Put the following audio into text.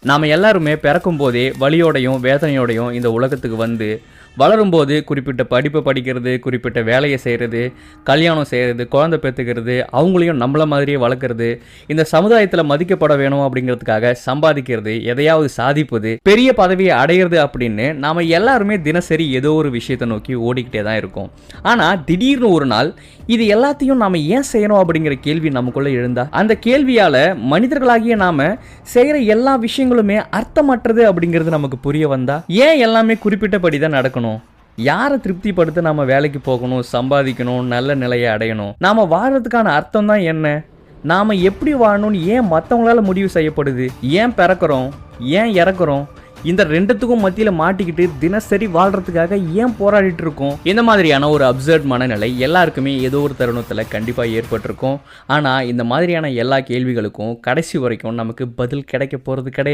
நாம் எல்லாருமே பிறக்கும் போதே வலியோடையும் வேதனையோடையும் இந்த உலகத்துக்கு வந்து வளரும்போது குறிப்பிட்ட படிப்பை படிக்கிறது, குறிப்பிட்ட வேலையை செய்கிறது, கல்யாணம் செய்கிறது, குழந்தை பெற்றுக்கிறது, அவங்களையும் நம்மள மாதிரியே வளர்க்குறது, இந்த சமுதாயத்தில் மதிக்கப்பட வேணும் அப்படிங்கிறதுக்காக சம்பாதிக்கிறது, எதையாவது சாதிப்பது, பெரிய பதவியை அடையிறது அப்படின்னு நாம் எல்லாருமே தினசரி ஏதோ ஒரு விஷயத்தை நோக்கி ஓடிக்கிட்டே தான் இருக்கோம். ஆனால் திடீர்னு ஒரு நாள் இது எல்லாத்தையும் நாம் ஏன் செய்யணும் அப்படிங்கிற கேள்வி நமக்குள்ளே எழுந்தா, அந்த கேள்வியால் மனிதர்களாகிய நாம் செய்கிற எல்லா விஷயங்களுமே அர்த்தமற்றது அப்படிங்கிறது நமக்கு புரிய வந்தா, ஏன் எல்லாமே குறிப்பிட்டபடி தான் நடக்கணும்? யாரை திருப்திப்படுத்த நாம வேலைக்கு போகணும், சம்பாதிக்கணும், நல்ல நிலையை அடையணும்? நாம வாழறதுக்கான அர்த்தம் தான் என்ன? நாம எப்படி வாழணும்னு ஏன் மற்றவங்களால முடிவு செய்யப்படுது? ஏன் பிறக்கிறோம், ஏன் இறக்குறோம்? இந்த ரெண்டுத்துக்கும் மத்தியில மாட்டிக்கிட்டு தினசரி வாழ்றதுக்காக ஏன் போராடிட்டு இருக்கோம்? இந்த மாதிரியான ஒரு அப்சர்ட் மனநிலை எல்லாருக்குமே ஏதோ ஒரு தருணத்துல கண்டிப்பா ஏற்பட்டிருக்கும். ஆனா இந்த மாதிரியான எல்லா கேள்விகளுக்கும் கடைசி வரைக்கும் நமக்கு பதில் கிடைக்க போறது கிடையாது.